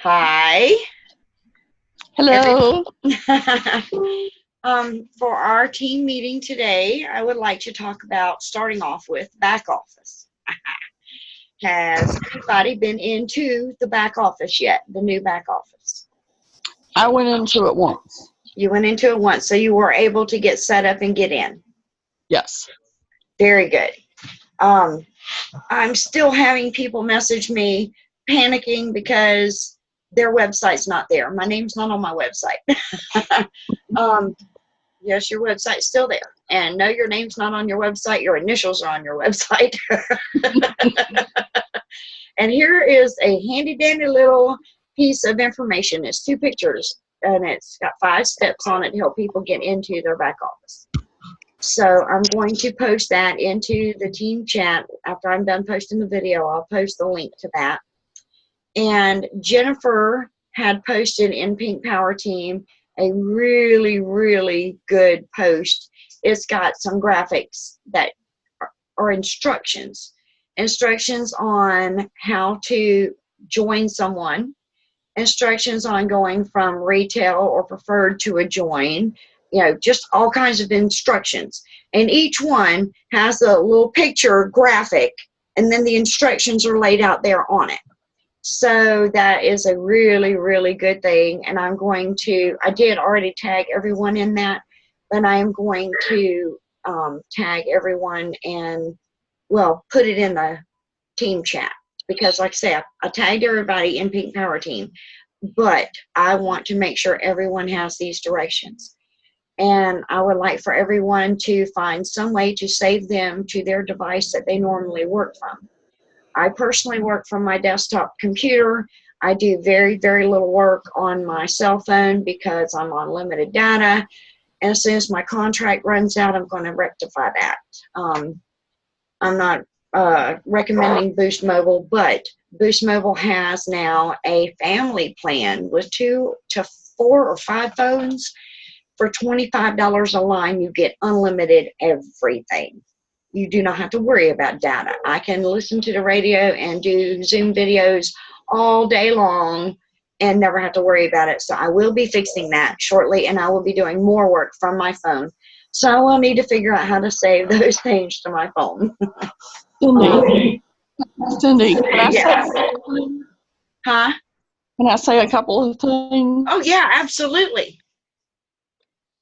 Hi. Hello. For our team meeting today, I would like to talk about starting off with back office. Has anybody been into the back office yet? The new back office? I went into it once. You went into it once, so you were able to get set up and get in. Yes. Very good. I'm still having people message me panicking because their website's not there. My name's not on my website. Yes, your website's still there. And no, your name's not on your website. Your initials are on your website. And here is a handy dandy little piece of information. It's 2 pictures and it's got 5 steps on it to help people get into their back office. So I'm going to post that into the team chat. After I'm done posting the video, I'll post the link to that. And Jennifer had posted in Pink Power Team a really, really good post. It's got some graphics that are instructions on how to join someone, instructions on going from retail or preferred to a join, just all kinds of instructions. And each one has a little picture graphic, and then the instructions are laid out there on it. So that is a really, really good thing. And I did already tag everyone in that, but I am going to tag everyone and, put it in the team chat. Because like I say, I tagged everybody in Pink Power Team, but I want to make sure everyone has these directions. And I would like for everyone to find some way to save them to their device that they normally work from. I personally work from my desktop computer. I do very, very little work on my cell phone because I'm on limited data. And as soon as my contract runs out, I'm going to rectify that. I'm not recommending Boost Mobile, but Boost Mobile has now a family plan with 2 to 4 or 5 phones. For $25 a line, you get unlimited everything. You do not have to worry about data. I can listen to the radio and do Zoom videos all day long and never have to worry about it. So I will be fixing that shortly, and I will be doing more work from my phone. So I will need to figure out how to save those things to my phone. Cindy, can I Yes. Huh? Can I say a couple of things? Oh, yeah, absolutely.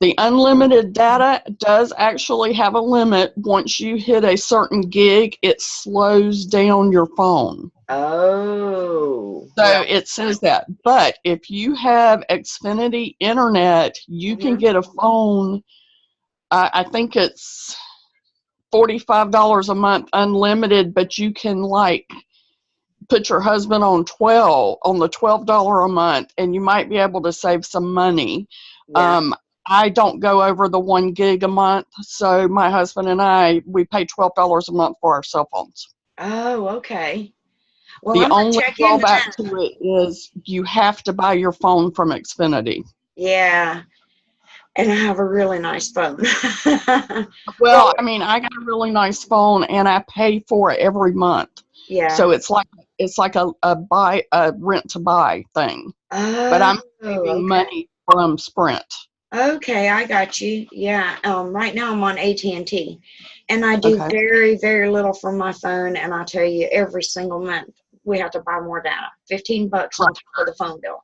The unlimited data does actually have a limit. Once you hit a certain gig, it slows down your phone. Oh. So it says that. But if you have Xfinity Internet, you can get a phone, I think it's $45 a month unlimited, but you can put your husband on the $12 a month, and you might be able to save some money. Yeah. I don't go over the 1 gig a month, so my husband and we pay $12 a month for our cell phones. Oh, okay. Well, The I'm going to only check into drawback that. to it is you have to buy your phone from Xfinity. Yeah. And I have a really nice phone. Well, I mean, I got a really nice phone, and I pay for it every month. Yeah. So it's like a rent to buy thing. But I'm saving money from Sprint. Okay, I got you. Yeah. Right now I'm on AT&T, and I do very, very little from my phone. And I'll tell you, every single month we have to buy more data. $15 on top of the phone bill.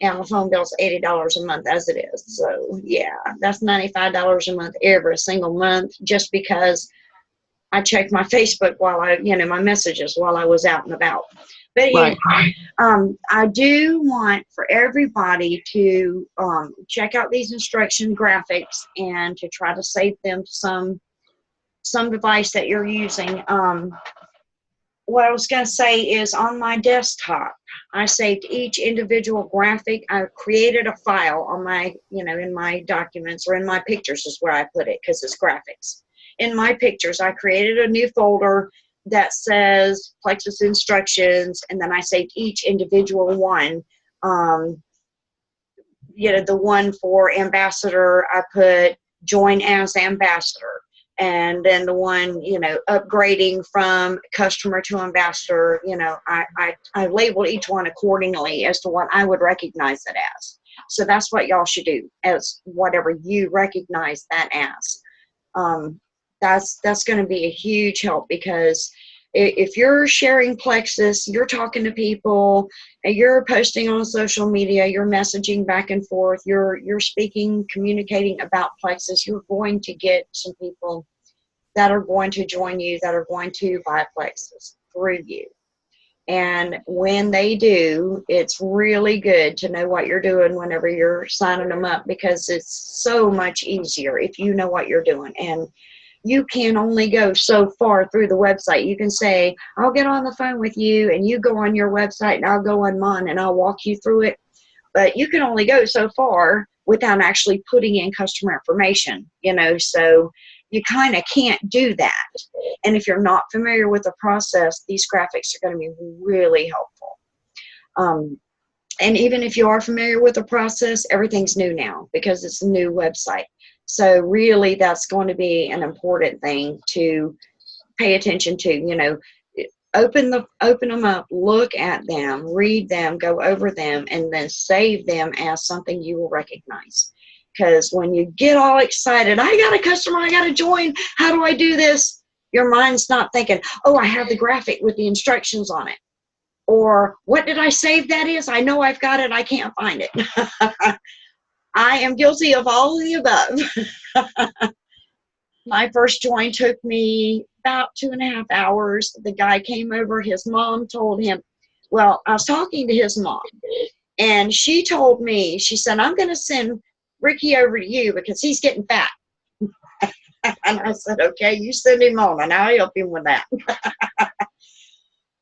And the phone bill's $80 a month as it is. So yeah, that's $95 a month every single month, just because I checked my Facebook my messages while I was out and about. But anyway, I do want for everybody to check out these instruction graphics and to try to save them to some device that you're using. What I was going to say is on my desktop, I saved each individual graphic. I created a file on my, in my documents, or in my pictures is where I put it because it's graphics. In my pictures, I created a new folder that says Plexus instructions, and then I saved each individual one. The one for ambassador, I put join as ambassador. And then the one, you know, upgrading from customer to ambassador, you know, I labeled each one accordingly as to what I would recognize it as. So that's what y'all should do, as whatever you recognize that as. That's going to be a huge help, because if you're sharing Plexus, you're talking to people, and you're posting on social media, you're messaging back and forth, you're speaking, communicating about Plexus, you're going to get some people that are going to join you, that are going to buy Plexus through you. And when they do, it's really good to know what you're doing whenever you're signing them up, because it's so much easier if you know what you're doing. And you can only go so far through the website. You can say, I'll get on the phone with you, and you go on your website, and I'll go on mine, and I'll walk you through it. But you can only go so far without actually putting in customer information, you know, so you kind of can't do that. And if you're not familiar with the process, these graphics are going to be really helpful. And even if you are familiar with the process, everything's new now because it's a new website. So really, that's going to be an important thing to pay attention to. You know, open them up, look at them, read them, go over them, and then save them as something you will recognize. Because when you get all excited, I got a customer, I got to join, how do I do this? Your mind's not thinking, oh, I have the graphic with the instructions on it. Or what did I save that is? I know I've got it, I can't find it. I am guilty of all of the above. My first join took me about 2.5 hours. The guy came over, his mom told him, well, I was talking to his mom, and she told me, she said, I'm going to send Ricky over to you because he's getting fat. And I said, okay, you send him on and I'll help him with that.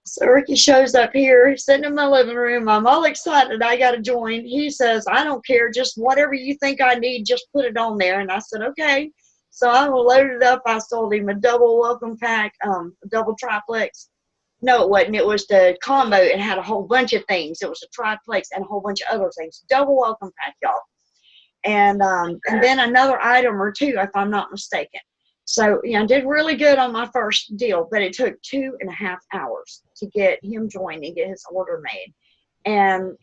So Ricky shows up here, sitting in my living room. I'm all excited. I got to join. He says, I don't care. Just whatever you think I need, just put it on there. And I said, okay. So I loaded up. I sold him a double welcome pack, a double triplex. No, it wasn't. It was the combo. It had a whole bunch of things. It was a triplex and a whole bunch of other things. Double welcome pack, y'all. And then another item or two, if I'm not mistaken. So, yeah, I did really good on my first deal, but it took 2.5 hours to get him joined and get his order made. And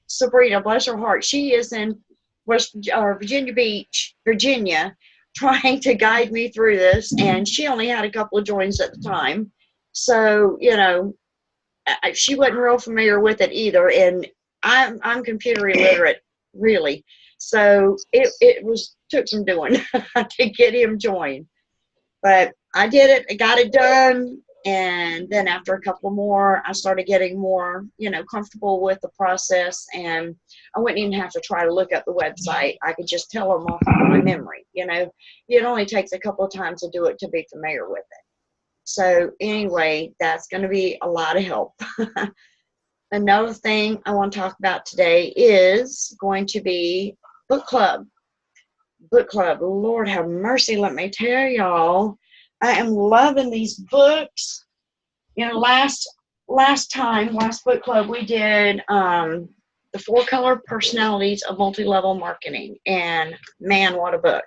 Sabrina, bless her heart, she is in Virginia Beach, Virginia, trying to guide me through this, and she only had a couple of joins at the time. So, you know, she wasn't real familiar with it either, and I'm computer illiterate, really. So it took some doing to get him joined. But I did it, I got it done, and then after a couple more, I started getting more, you know, comfortable with the process, and I wouldn't even have to try to look up the website. I could just tell them off of my memory, you know. It only takes a couple of times to do it to be familiar with it. So anyway, that's going to be a lot of help. Another thing I want to talk about today is going to be book club. Book club, Lord have mercy, let me tell y'all, I am loving these books. You know, last book club we did the 4 Color Personalities of Multi-Level Marketing, and man, what a book.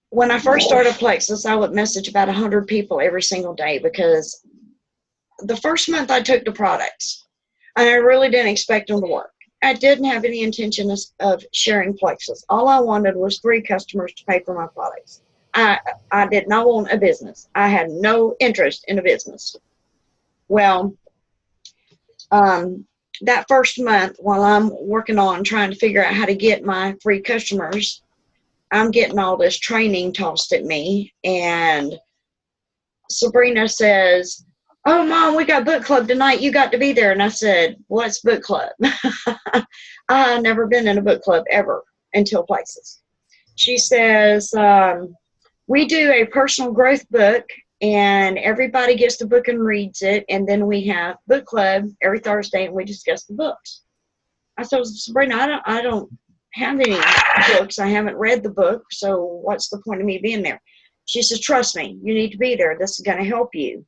When I first started Plexus, I would message about 100 people every single day, because the first month I took the products and I really didn't expect them to work. I didn't have any intention of sharing Plexus. All I wanted was 3 customers to pay for my products. I did not want a business. I had no interest in a business. Well, that first month, while I'm working on trying to figure out how to get my free customers, I'm getting all this training tossed at me, and Sabrina says, oh, Mom, we got book club tonight. You got to be there. And I said, what's book club? I've never been in a book club ever until Plexus. She says, we do a personal growth book, and everybody gets the book and reads it. And then we have book club every Thursday, and we discuss the books. I said, Sabrina, I don't have any books. I haven't read the book. So what's the point of me being there? She says, trust me, you need to be there. This is going to help you.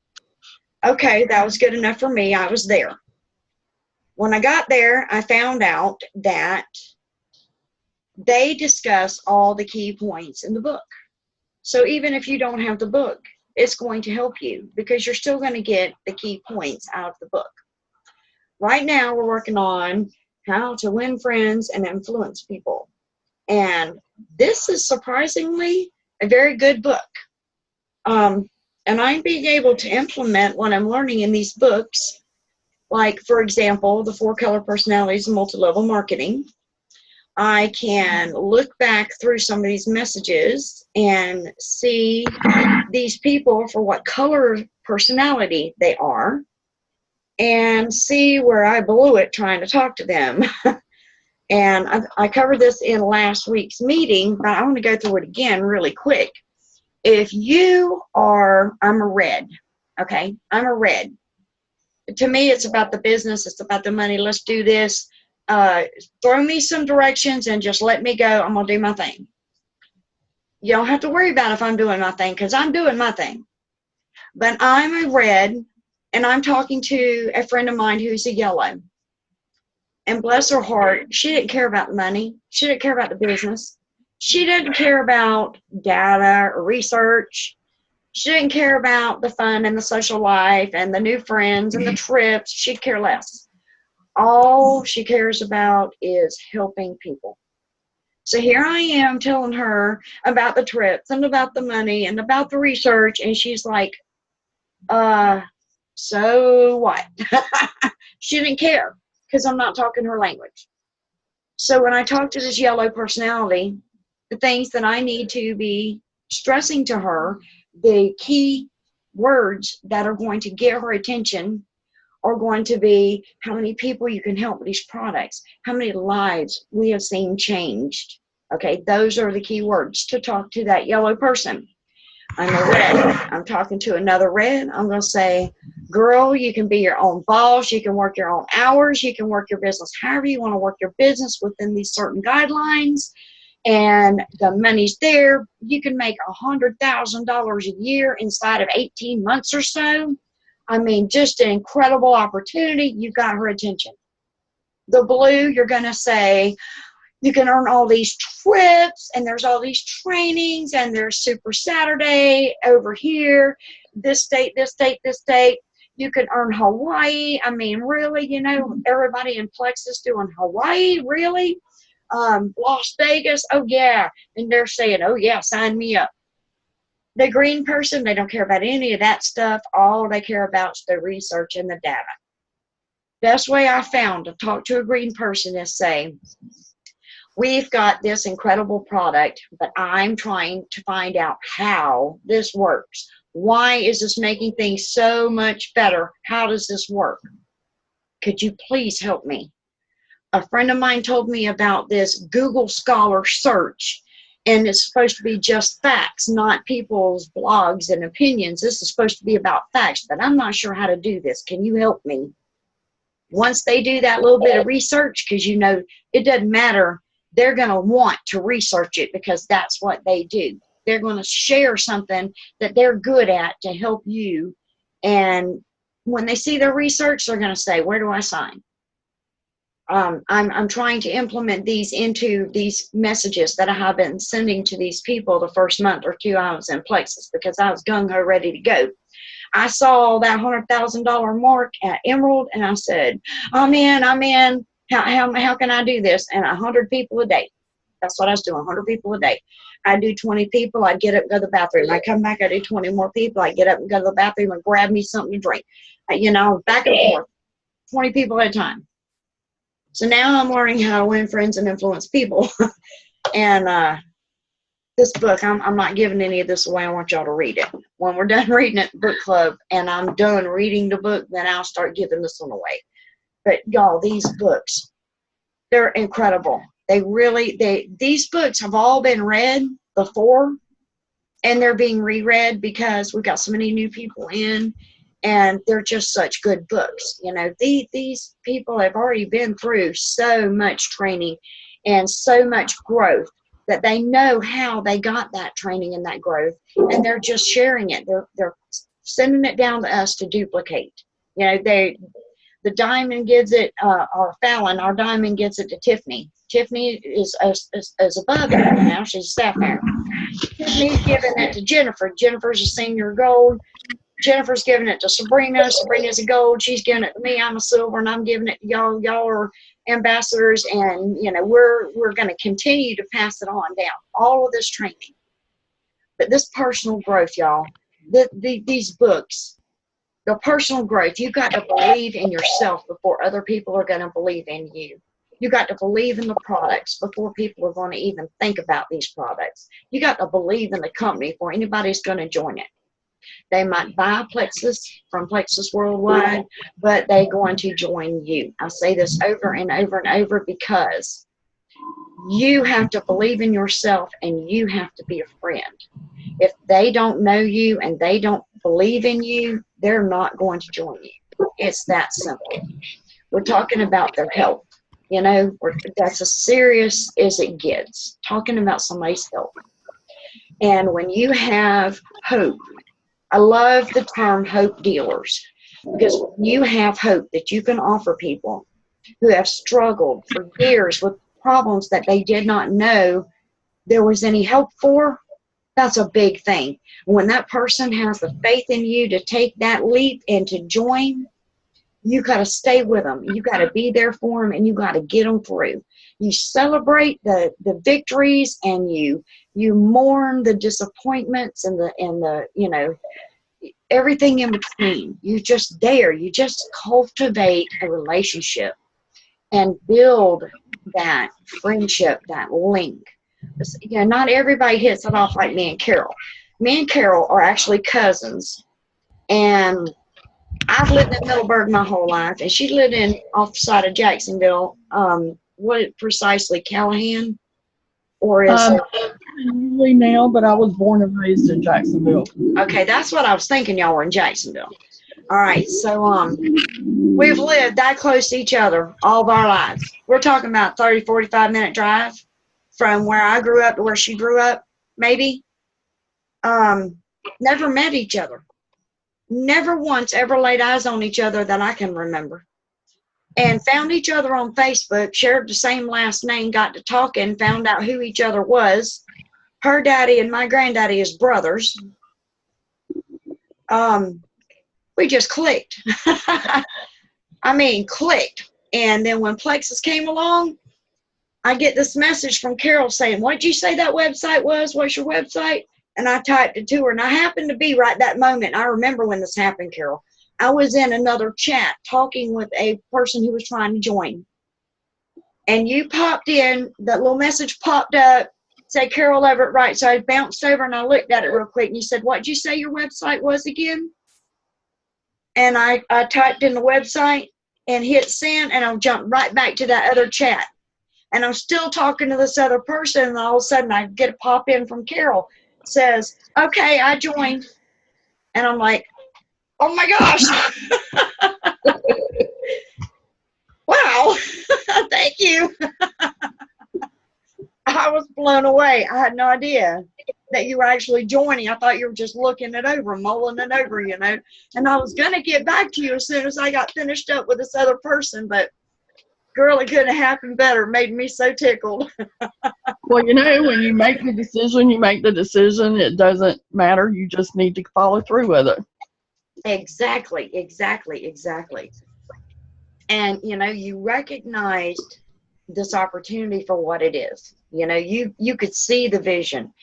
Okay, that was good enough for me. I was there. When I got there, I found out that they discuss all the key points in the book. So even if you don't have the book, it's going to help you because you're still going to get the key points out of the book. Right now, we're working on how to win friends and influence people. And this is surprisingly a very good book. And I'm being able to implement what I'm learning in these books, like, for example, the 4-color personalities and multi-level marketing. I can look back through some of these messages and see these people for what color personality they are and see where I blew it trying to talk to them. And I covered this in last week's meeting, but I want to go through it again really quick. If you are, I'm a red, okay? I'm a red. To me, it's about the business. It's about the money. Let's do this. Throw me some directions and just let me go. I'm going to do my thing. You don't have to worry about if I'm doing my thing because I'm doing my thing. But I'm a red, and I'm talking to a friend of mine who's a yellow. And bless her heart, she didn't care about the money. She didn't care about the business. She didn't care about data or research. She didn't care about the fun and the social life and the new friends and the trips. She'd care less. All she cares about is helping people. So here I am telling her about the trips and about the money and about the research, and she's like, so what? She didn't care because I'm not talking her language. So when I talk to this yellow personality, the things that I need to be stressing to her, the key words that are going to get her attention are going to be how many people you can help with these products, how many lives we have seen changed. Okay, those are the key words to talk to that yellow person. I'm a red. I'm talking to another red. I'm going to say, girl, you can be your own boss. You can work your own hours. You can work your business however you want to work your business within these certain guidelines. And the money's there. You can make $100,000 a year inside of 18 months or so. I mean, just an incredible opportunity. You've got her attention. The blue, you're going to say, you can earn all these trips, and there's all these trainings, and there's Super Saturday over here, this state, this state, this state. You can earn Hawaii. I mean, really, you know, everybody in Plex is doing Hawaii, really? Las Vegas, oh yeah. And they're saying, oh yeah, sign me up. The green person, they don't care about any of that stuff. All they care about is the research and the data. Best way I found to talk to a green person is say, we've got this incredible product, but I'm trying to find out how this works. Why is this making things so much better? How does this work? Could you please help me? A friend of mine told me about this Google Scholar search, and it's supposed to be just facts, not people's blogs and opinions. This is supposed to be about facts, but I'm not sure how to do this. Can you help me? Once they do that little bit of research, because you know it doesn't matter, they're going to want to research it because that's what they do. They're going to share something that they're good at to help you. And when they see their research, they're going to say, where do I sign? I'm trying to implement these into these messages that I have been sending to these people the first month or two I was in Plexus because I was gung-ho ready to go. I saw that $100,000 mark at Emerald, and I said, I'm in. How can I do this? And 100 people a day. That's what I was doing, 100 people a day. I do 20 people. I'd get up and go to the bathroom. I come back, I do 20 more people. I get up and go to the bathroom and grab me something to drink. You know, back and forth, 20 people at a time. So now I'm learning how to win friends and influence people. And this book, I'm not giving any of this away. I want y'all to read it. When we're done reading it, book club, and I'm done reading the book, then I'll start giving this one away. But y'all, these books, they're incredible. These books have all been read before, and they're being reread because we've got so many new people in, and they're just such good books. You know, these people have already been through so much training and so much growth that they know how they got that training and that growth, and they're just sharing it. They're sending it down to us to duplicate. You know, the diamond gives it, or Fallon, our diamond gives it to Tiffany. Tiffany is above it now. She's a sapphire. Me's giving it to Jennifer. Jennifer's a senior gold. Jennifer's giving it to Sabrina. Sabrina's a gold. She's giving it to me. I'm a silver, and I'm giving it to y'all. Y'all are ambassadors, and we're going to continue to pass it on down. All of this training, but this personal growth, y'all. These books, the personal growth. You got to believe in yourself before other people are going to believe in you. You got to believe in the products before people are going to even think about these products. You got to believe in the company before anybody's going to join it. They might buy Plexus from Plexus Worldwide, but they're going to join you. I say this over and over and over because you have to believe in yourself and you have to be a friend. If they don't know you and they don't believe in you, they're not going to join you. It's that simple. We're talking about their health. That's as serious as it gets, talking about somebody's health. And when you have hope, I love the term hope dealers, because you have hope that you can offer people who have struggled for years with problems that they did not know there was any help for. That's a big thing. When that person has the faith in you to take that leap and to join, you got to stay with them. You got to be there for them, and you got to get them through. You celebrate the victories, and you mourn the disappointments and the everything in between. You just cultivate a relationship and build that friendship, that link. Not everybody hits it off like me and Carol. Me and Carol are actually cousins, and I've lived in Middleburg my whole life, and she lived off the side of Jacksonville. What precisely, Callahan? Or is it? Usually now, but I was born and raised in Jacksonville. Okay, that's what I was thinking. Y'all were in Jacksonville. All right, so we've lived that close to each other all of our lives. We're talking about 30, 45-minute drive from where I grew up to where she grew up, maybe. Never met each other. Never once ever laid eyes on each other that I can remember. And found each other on Facebook, shared the same last name, got to talking, found out who each other was. Her daddy and my granddaddy is brothers. We just clicked. I mean, clicked. And then when Plexus came along, I get this message from Carol saying, "What did you say that website was? What's your website?" And I typed it to her. And I happened to be right that moment. I remember when this happened, Carol. I was in another chat talking with a person who was trying to join. And you popped in, that little message popped up, said Carol Everett, right? So I bounced over and I looked at it real quick. And you said, "What did you say your website was again?" And I typed in the website and hit send, and I jumped right back to that other chat. And I'm still talking to this other person, and all of a sudden I get a pop in from Carol. It says, "Okay, I joined." And I'm like, oh my gosh. Wow. Thank you. I was blown away. I had no idea that you were actually joining. I thought you were just looking it over, mulling it over, And I was going to get back to you as soon as I got finished up with this other person, but girl, it couldn't have happened better. It made me so tickled. Well, when you make the decision, you make the decision. It doesn't matter. You just need to follow through with it. Exactly. And, you recognized this opportunity for what it is. You could see the vision.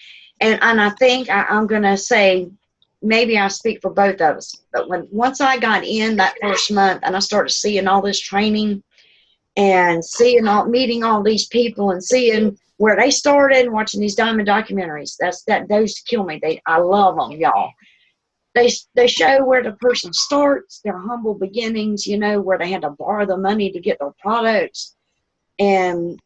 And I think I'm going to say, maybe I speak for both of us, but once I got in that first month and I started seeing all this training and meeting all these people and seeing where they started and watching these diamond documentaries, those kill me. I love them, y'all. They show where the person starts, their humble beginnings, where they had to borrow the money to get their products. And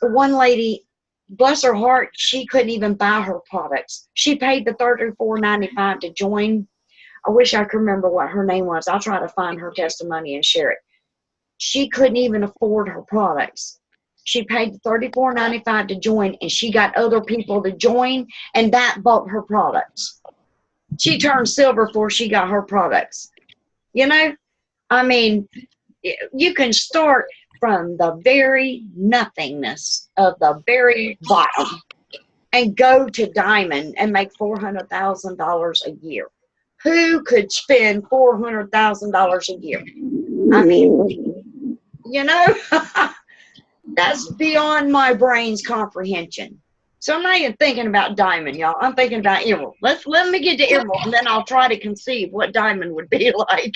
one lady, bless her heart, she couldn't even buy her products. She paid the $34.95 to join. I wish I could remember what her name was. I'll try to find her testimony and share it. She couldn't even afford her products. She paid the $34.95 to join, and she got other people to join, and that bought her products. She turned silver before she got her products. I mean, you can start from the very nothingness of the very bottom and go to Diamond and make $400,000 a year. Who could spend $400,000 a year? I mean, you know, that's beyond my brain's comprehension. So I'm not even thinking about Diamond, y'all. I'm thinking about Emerald. Let me get to Emerald, and then I'll try to conceive what Diamond would be like.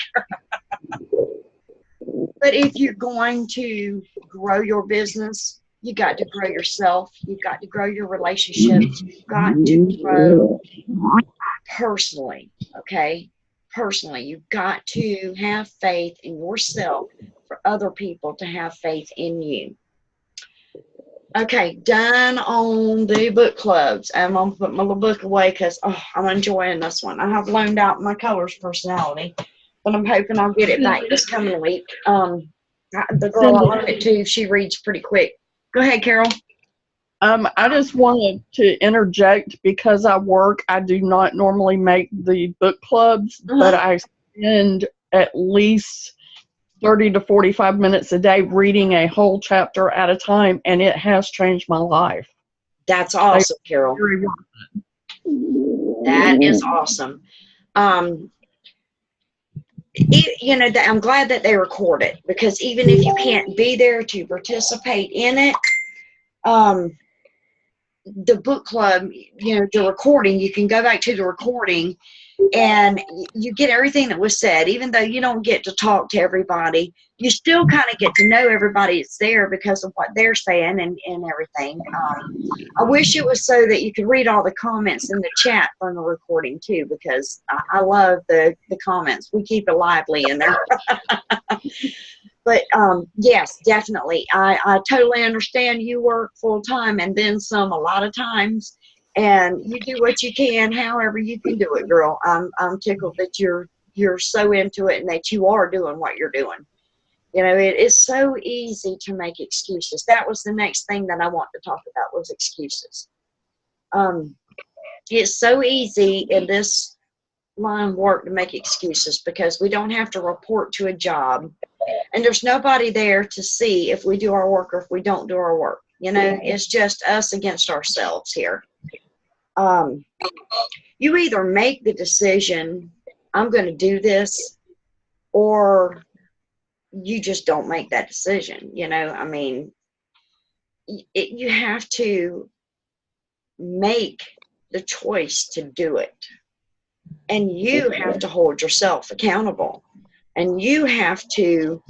But if you're going to grow your business, you got to grow yourself. You've got to grow your relationships. You've got to grow personally, okay? Personally, you've got to have faith in yourself for other people to have faith in you. Okay, done on the book clubs. I'm going to put my little book away because I'm enjoying this one. I have loaned out my colors personality, but I'm hoping I'll get it back this coming week. The girl I loaned it to, she reads pretty quick. Go ahead, Carol. I just wanted to interject because I work. I do not normally make the book clubs, but I spend at least 30 to 45 minutes a day reading a whole chapter at a time, and it has changed my life. That's awesome, Carol. That is awesome. You know, I'm glad that they record it, because even if you can't be there to participate in it, the book club, you know, the recording, you can go back to the recording and you get everything that was said. Even though you don't get to talk to everybody, you still kind of get to know everybody that's there because of what they're saying and everything. I wish it was so that you could read all the comments in the chat from the recording too, because I love the comments. We keep it lively in there. But yes, definitely. I totally understand you work full time and then some a lot of times, and you do what you can, however you can do it, girl. I'm tickled that you're so into it and that you are doing what you're doing. You know, it is so easy to make excuses. That was the next thing that I want to talk about, was excuses. It's so easy in this line of work to make excuses because we don't have to report to a job. And there's nobody there to see if we do our work or if we don't do our work. You know, it's just us against ourselves here. You either make the decision, I'm going to do this, or you just don't make that decision. You know, I mean, you have to make the choice to do it. And you have to hold yourself accountable. And you have to,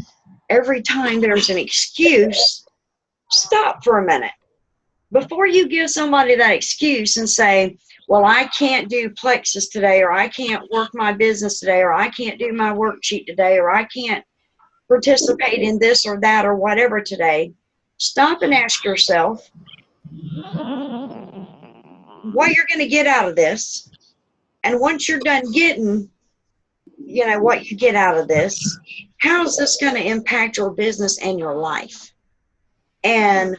every time there's an excuse, stop for a minute. Before you give somebody that excuse and say, well, I can't do Plexus today, or I can't work my business today, or I can't do my worksheet today, or I can't participate in this or that or whatever today, stop and ask yourself what you're going to get out of this. And once you're done getting, you know, what you get out of this, how is this going to impact your business and your life? And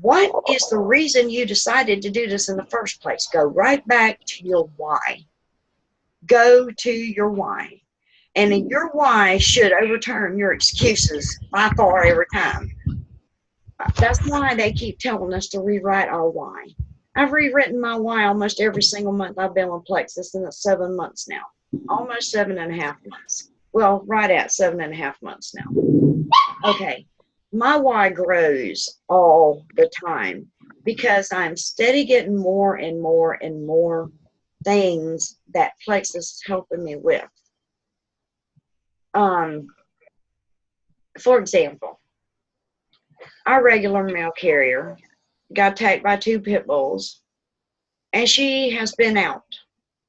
what is the reason you decided to do this in the first place? Go right back to your why. Go to your why. And your why should overturn your excuses by far every time. That's why they keep telling us to rewrite our why. I've rewritten my why almost every single month I've been with Plexus, and it's 7 months now. Almost 7.5 months. Well, right at 7.5 months now. Okay. My why grows all the time because I'm steady getting more and more and more things that Plexus is helping me with. For example, our regular mail carrier got attacked by 2 pit bulls, and she has been out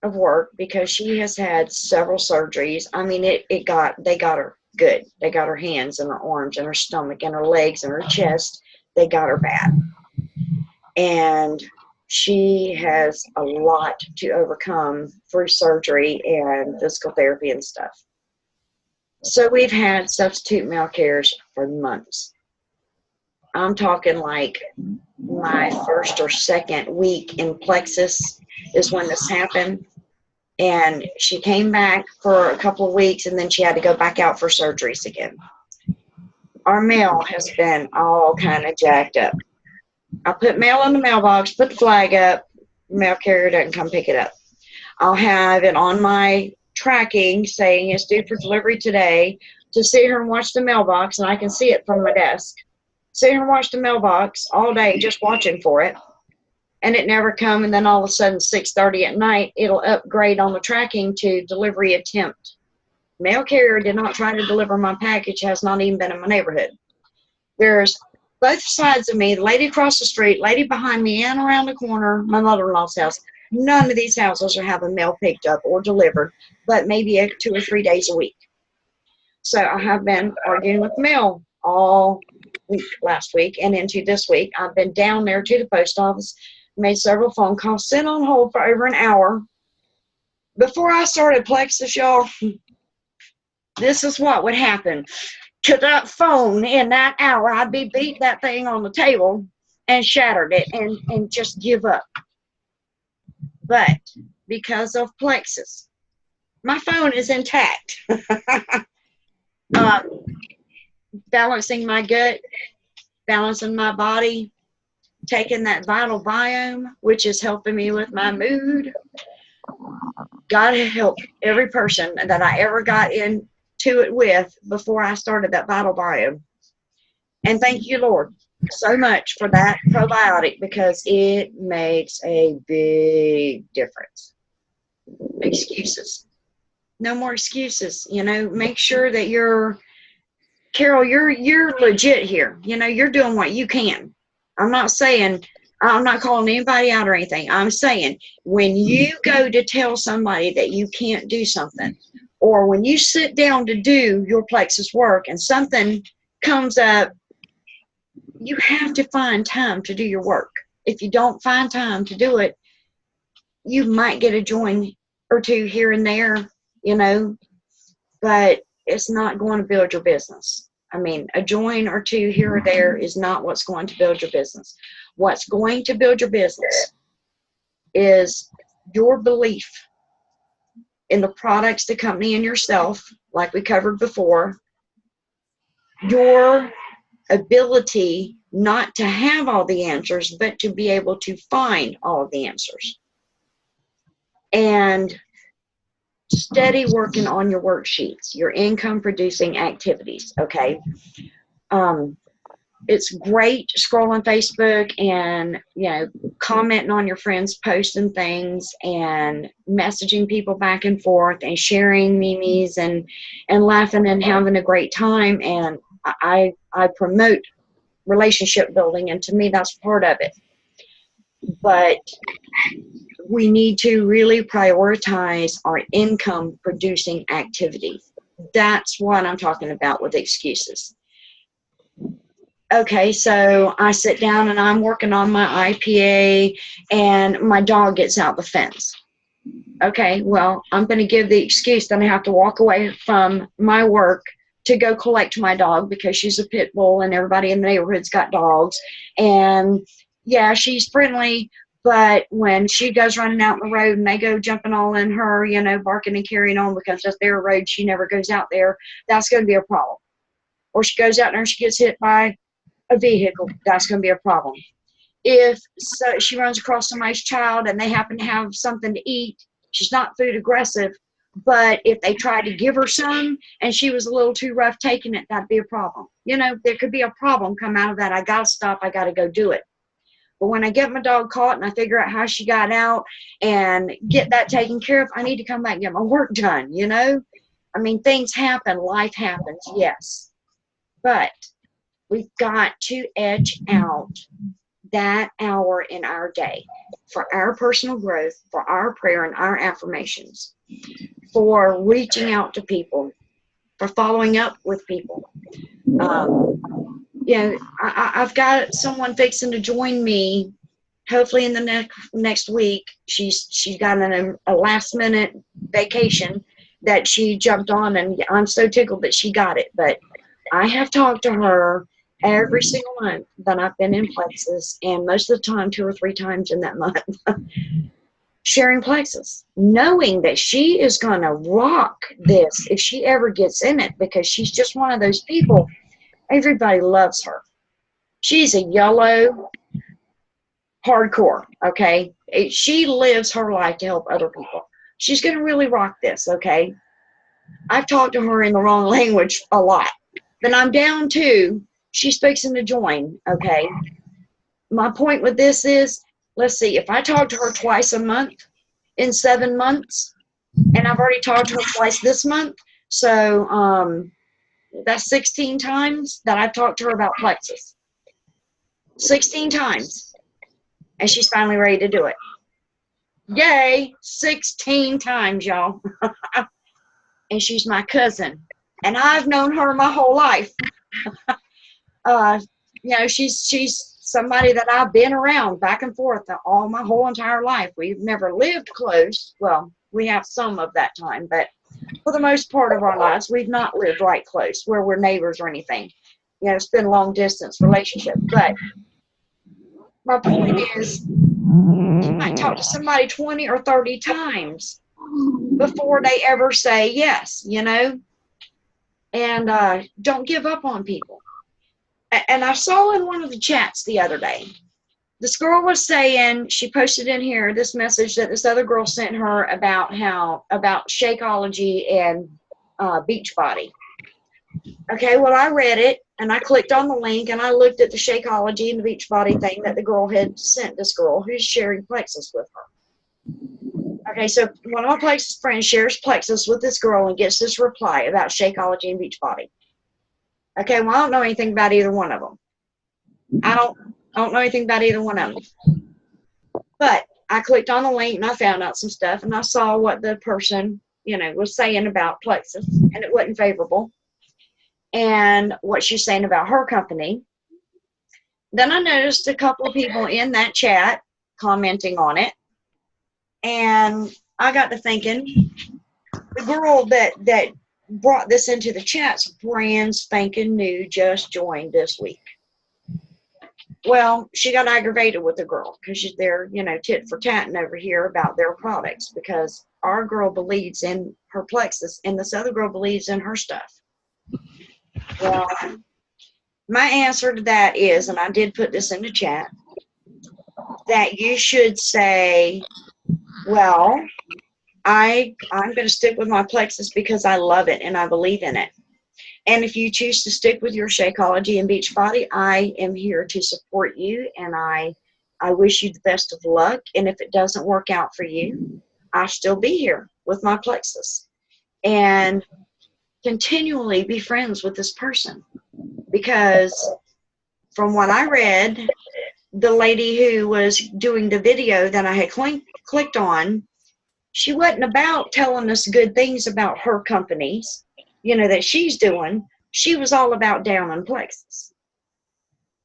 of work because she has had several surgeries. I mean, they got her good. They got her hands and her arms and her stomach and her legs and her chest. They got her bad. And she has a lot to overcome through surgery and physical therapy and stuff. So we've had substitute mail carriers for months. I'm talking like my first or second week in Plexus is when this happened. And she came back for a couple of weeks, and then she had to go back out for surgeries again. Our mail has been all kind of jacked up. I put mail in the mailbox, put the flag up, mail carrier doesn't come pick it up. I'll have it on my tracking saying it's due for delivery today, to sit here and watch the mailbox, and I can see it from my desk. Sit here and watch the mailbox all day just watching for it, and it never come, and then all of a sudden 6:30 at night it'll upgrade on the tracking to delivery attempt. Mail carrier did not try to deliver my package, has not even been in my neighborhood. There's both sides of me, the lady across the street, lady behind me, and around the corner, my mother-in-law's house. None of these houses are having mail picked up or delivered, but maybe 2 or 3 days a week. So I have been arguing with mail all week last week and into this week. I've been down there to the post office, made several phone calls, sat on hold for over an hour. Before I started Plexus, y'all, this is what would happen to that phone in that hour. I'd be beating that thing on the table and shattered it and just give up. But because of Plexus, my phone is intact. Balancing my gut, balancing my body, taking that vital biome, which is helping me with my mood. God help every person that I ever got into it with before I started that vital biome. And thank you, Lord, so much for that probiotic, because it makes a big difference. Excuses. No more excuses. You know, make sure that Carol, you're legit here. You know, you're doing what you can. I'm not calling anybody out or anything. I'm saying when you go to tell somebody that you can't do something, or when you sit down to do your Plexus work and something comes up, you have to find time to do your work. If you don't find time to do it, you might get a join or two here and there, you know, but it's not going to build your business. I mean, a join or two here or there is not what's going to build your business. What's going to build your business is your belief in the products, the company, and yourself, like we covered before, your ability not to have all the answers, but to be able to find all of the answers. And steady working on your worksheets, your income producing activities, okay? It's great scrolling Facebook and, you know, commenting on your friends' posts and things and messaging people back and forth and sharing memes and laughing and having a great time. And I promote relationship building, and to me that's part of it. But we need to really prioritize our income producing activities. That's what I'm talking about with excuses. Okay, so I sit down and I'm working on my IPA and my dog gets out the fence. Okay, well, I'm going to give the excuse that I have to walk away from my work to go collect my dog because she's a pit bull and everybody in the neighborhood's got dogs. And yeah, she's friendly, but when she goes running out in the road and they go jumping all in her, you know, barking and carrying on because that's their road, she never goes out there, that's going to be a problem. Or she goes out there and she gets hit by a vehicle, that's going to be a problem. If so, she runs across somebody's child and they happen to have something to eat, she's not food aggressive, but if they tried to give her some and she was a little too rough taking it, that'd be a problem. You know, there could be a problem come out of that. I got to stop. I got to go do it. But when I get my dog caught and I figure out how she got out and get that taken care of, I need to come back and get my work done, you know? I mean, things happen. Life happens, yes. But we've got to edge out that hour in our day for our personal growth, for our prayer and our affirmations, for reaching out to people, for following up with people. You know, I've got someone fixing to join me, hopefully in the next week. She's got a last minute vacation that she jumped on, and I'm so tickled that she got it. But I have talked to her every single month that I've been in Plexus, and most of the time 2 or 3 times in that month, sharing Plexus, knowing that she is going to rock this if she ever gets in it, because she's just one of those people. Everybody loves her. She's a yellow hardcore, okay? She lives her life to help other people. She's going to really rock this, okay? I've talked to her in the wrong language a lot. Then I'm down to, she's fixing to join, okay? My point with this is, let's see, if I talk to her twice a month in 7 months, and I've already talked to her twice this month, so that's 16 times that I've talked to her about Plexus. 16 times. And she's finally ready to do it. Yay! 16 times, y'all. And she's my cousin. And I've known her my whole life. You know, she's somebody that I've been around back and forth all my whole entire life. We've never lived close. Well, we have some of that time, but for the most part of our lives, we've not lived right close where we're neighbors or anything. You know, it's been a long distance relationship. But my point is, you might talk to somebody 20 or 30 times before they ever say yes, you know? And don't give up on people. And I saw in one of the chats the other day, this girl was saying, she posted in here this message that this other girl sent her about Shakeology and Beachbody. Okay, well, I read it, and I clicked on the link, and I looked at the Shakeology and the Beachbody thing that the girl had sent this girl who's sharing Plexus with her. Okay, so one of my Plexus friends shares Plexus with this girl and gets this reply about Shakeology and Beachbody. Okay, well, I don't know anything about either one of them. I don't know anything about either one of them. But I clicked on the link, and I found out some stuff, and I saw what the person, you know, was saying about Plexus, and it wasn't favorable. And what she's saying about her company. Then I noticed a couple of people in that chat commenting on it. And I got to thinking, the girl that brought this into the chat's brand spanking new, just joined this week. Well, she got aggravated with the girl because they're, you know, tit for tatting over here about their products, because our girl believes in her Plexus and this other girl believes in her stuff. Well, my answer to that is, and I did put this in the chat, that you should say, well, I'm going to stick with my Plexus because I love it and I believe in it. And if you choose to stick with your Shakeology and Beachbody, I am here to support you, and I wish you the best of luck. And if it doesn't work out for you, I'll still be here with my Plexus. And continually be friends with this person, because from what I read, the lady who was doing the video that I had clicked on, she wasn't about telling us good things about her companies, you know, that she's doing. She was all about down on Plexus.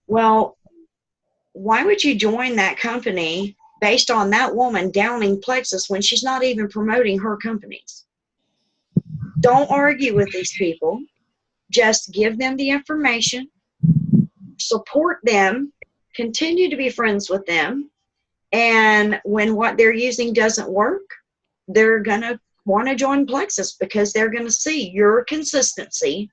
Well, why would you join that company based on that woman downing Plexus when she's not even promoting her companies? Don't argue with these people. Just give them the information, support them, continue to be friends with them, and when what they're using doesn't work, they're going to want to join Plexus because they're going to see your consistency.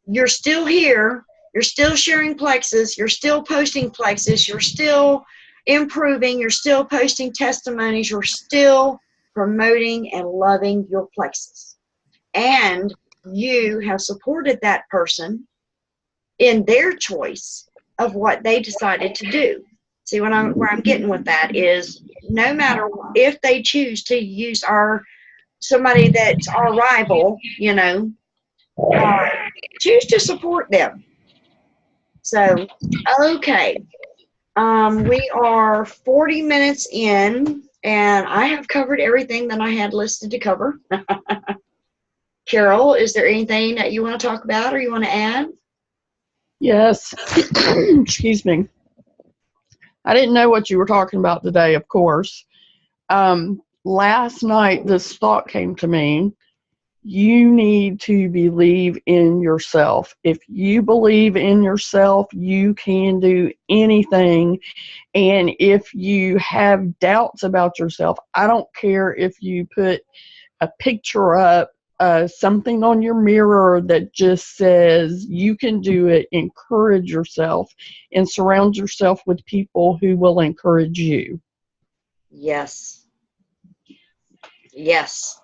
You're still here. You're still sharing Plexus. You're still posting Plexus. You're still improving. You're still posting testimonies. You're still promoting and loving your Plexus. And you have supported that person in their choice of what they decided to do. See, where I'm getting with that is, no matter if they choose to use somebody that's our rival, you know, choose to support them. So, okay. We are 40 minutes in, and I have covered everything that I had listed to cover. Carol, is there anything that you want to talk about or you want to add? Yes. Excuse me. I didn't know what you were talking about today, of course. Last night, this thought came to me. You need to believe in yourself. If you believe in yourself, you can do anything. And if you have doubts about yourself, I don't care if you put a picture up something on your mirror that just says you can do it. Encourage yourself and surround yourself with people who will encourage you. Yes. Yes.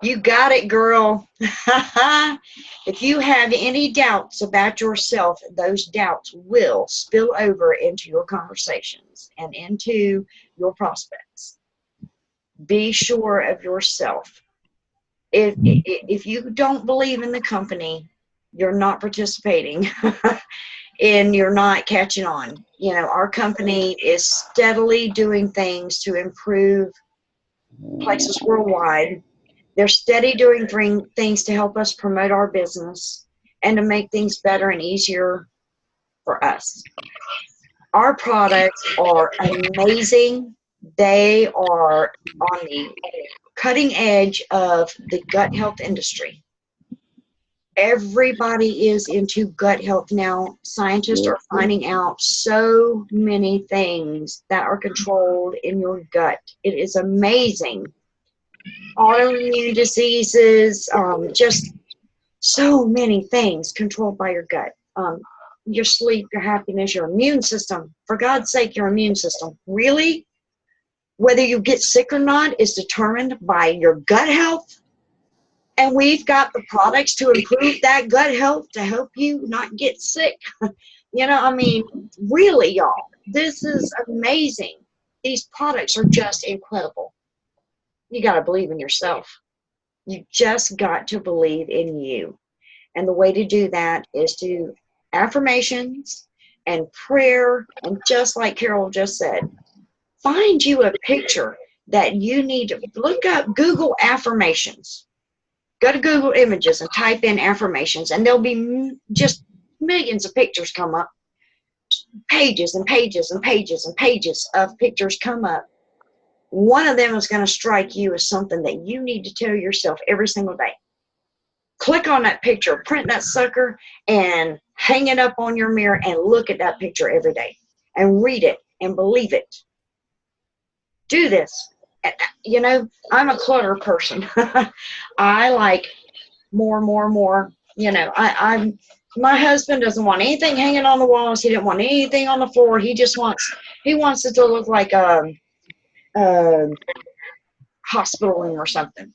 You got it, girl. If you have any doubts about yourself, those doubts will spill over into your conversations and into your prospects. Be sure of yourself. If you don't believe in the company, you're not participating and you're not catching on. You know, our company is steadily doing things to improve places worldwide. They're steady doing things to help us promote our business and to make things better and easier for us. Our products are amazing. They are on the cutting edge of the gut health industry. Everybody is into gut health now. Scientists are finding out so many things that are controlled in your gut. It is amazing. Autoimmune diseases, just so many things controlled by your gut. Your sleep, your happiness, your immune system. For God's sake, your immune system. Really? Whether you get sick or not is determined by your gut health. And we've got the products to improve that gut health to help you not get sick. You know, I mean, really, y'all, this is amazing. These products are just incredible. You got to believe in yourself. You just got to believe in you. And the way to do that is to affirmations and prayer. And just like Carol just said, find you a picture that you need to look up. Google affirmations. Go to Google Images and type in affirmations, and there'll be just millions of pictures come up. Pages and pages and pages and pages of pictures come up. One of them is going to strike you as something that you need to tell yourself every single day. Click on that picture, print that sucker, and hang it up on your mirror and look at that picture every day and read it and believe it. Do this. You know, I'm a clutter person. I like more. You know, my husband doesn't want anything hanging on the walls. He didn't want anything on the floor. He wants it to look like a hospital room or something.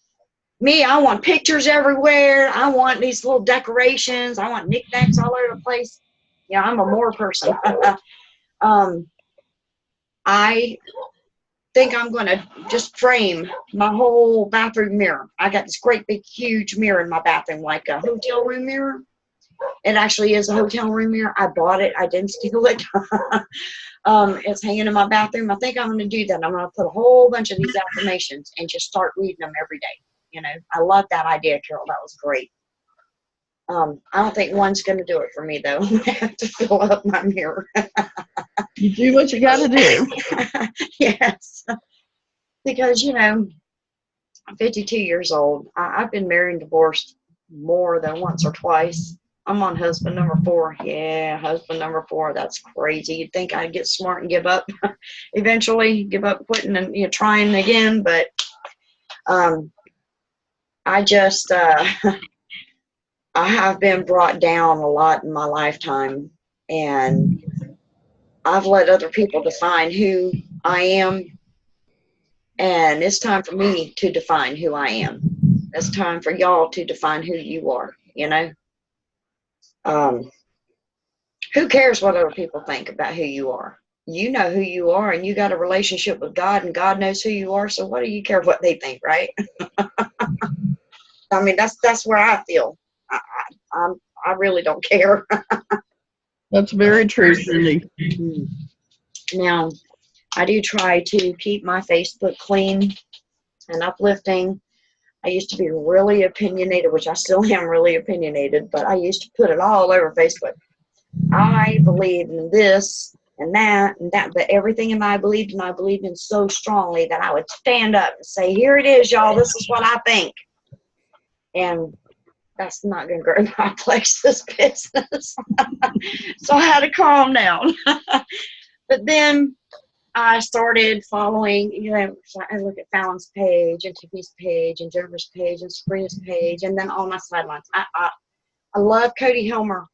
Me, I want pictures everywhere. I want these little decorations. I want knickknacks all over the place. Yeah, I'm a more person. I think I'm going to just frame my whole bathroom mirror. I got this great big huge mirror in my bathroom, like a hotel room mirror. It actually is a hotel room mirror. I bought it. I didn't steal it. It's hanging in my bathroom. I think I'm going to do that. I'm going to put a whole bunch of these affirmations and just start reading them every day. You know, I love that idea, Carol. That was great. I don't think one's going to do it for me, though. I have to fill up my mirror. You do what you got to do. Yes. Because, you know, I'm 52 years old. I've been married and divorced more than once or twice. I'm on husband number 4. Yeah, husband number 4. That's crazy. You'd think I'd get smart and give up eventually, give up quitting and trying again. But I just, I have been brought down a lot in my lifetime. And I've let other people define who I am. And it's time for me to define who I am. It's time for y'all to define who you are, you know? Who cares what other people think about who you are? You know who you are, and you got a relationship with God, and God knows who you are, so what do you care what they think, right? I mean, that's where I feel. I really don't care. That's very true, Cindy. Now, I do try to keep my Facebook clean and uplifting. I used to be really opinionated, which I still am really opinionated, but I used to put it all over Facebook. I believe in this and that, but everything in I believed in so strongly that I would stand up and say, here it is, y'all, this is what I think. And that's not going to grow my plexus business. So I had to calm down. But then I started following, you know, so I look at Fallon's page and Tiffany's page and Jennifer's page and Sabrina's page, and then all my sidelines. I love Cody Helmer.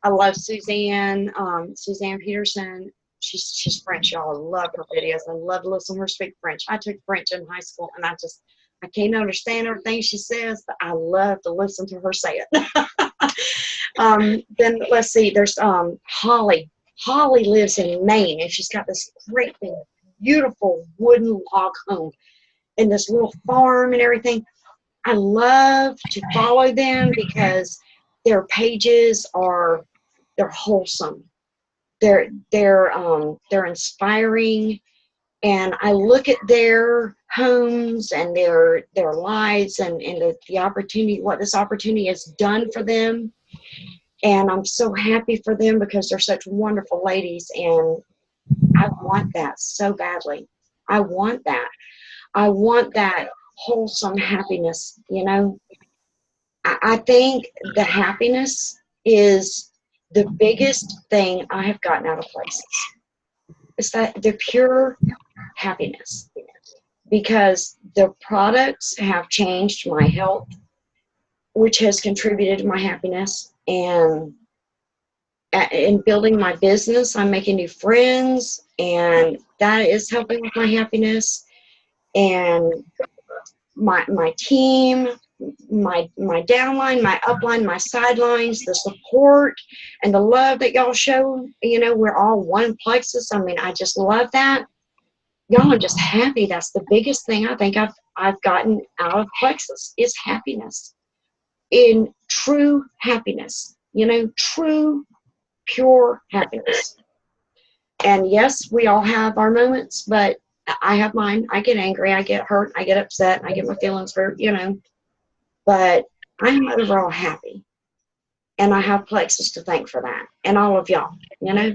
I love Suzanne, Suzanne Peterson. She's French, y'all. I love her videos. I love to listen to her speak French. I took French in high school, and I can't understand everything she says, but I love to listen to her say it. Then let's see, there's Holly. Holly lives in Maine, and she's got this great big, beautiful wooden log home and this little farm and everything. I love to follow them because their pages they're wholesome. They're inspiring, and I look at their homes and their lives and the opportunity, what this opportunity has done for them. And I'm so happy for them because they're such wonderful ladies, and I want that so badly. I want that. I want that wholesome happiness, you know. I think the happiness is the biggest thing I have gotten out of places. It's that the pure happiness, because the products have changed my health, which has contributed to my happiness. And in building my business, I'm making new friends, and that is helping with my happiness. And my team, my downline, my upline, my sidelines, the support and the love that y'all show, you know, we're all one plexus. I mean, I just love that. Y'all are just happy. That's the biggest thing I think I've gotten out of plexus is happiness. In true happiness, you know, true, pure happiness. And yes, we all have our moments, but I have mine. I get angry, I get hurt, I get upset, I get my feelings hurt, you know. But I'm overall happy. And I have plexus to thank for that. And all of y'all, you know.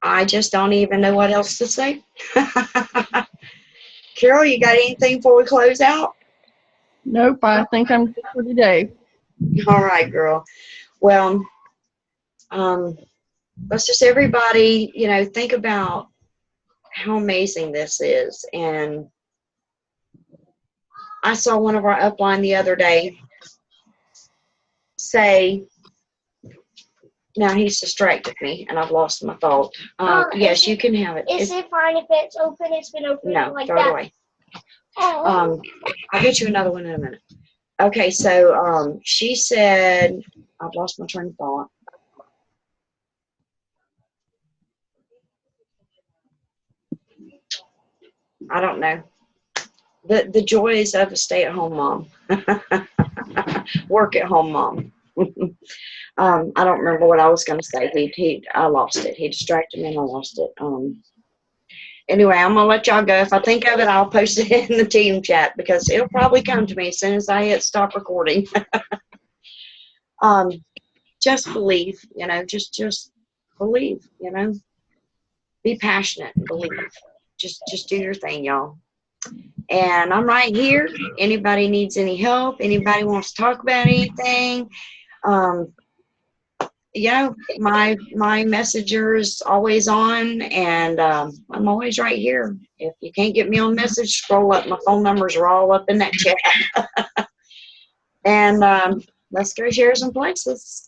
I just don't even know what else to say. Carol, you got anything before we close out? Nope, I think I'm good for today. All right, girl. Well, let's just everybody, you know, think about how amazing this is. And I saw one of our upline the other day say, now he's distracted me and I've lost my thought. Yes, you can have it. Is it fine if it's open? It's been open No, like throw that. it away. I'll get you another one in a minute. Okay, so she said, I've lost my train of thought. I don't know. The joys of a stay-at-home mom. Work-at-home mom. I don't remember what I was going to say. I lost it. He distracted me and I lost it. Anyway, I'm going to let y'all go. If I think of it, I'll post it in the team chat because it'll probably come to me as soon as I hit stop recording. Just believe, you know, just believe, you know. Be passionate and believe. Just do your thing, y'all. And I'm right here. Anybody needs any help, anybody wants to talk about anything, you know, my messenger is always on, and I'm always right here. If you can't get me on message, scroll up. My phone numbers are all up in that chat. And let's go share some places.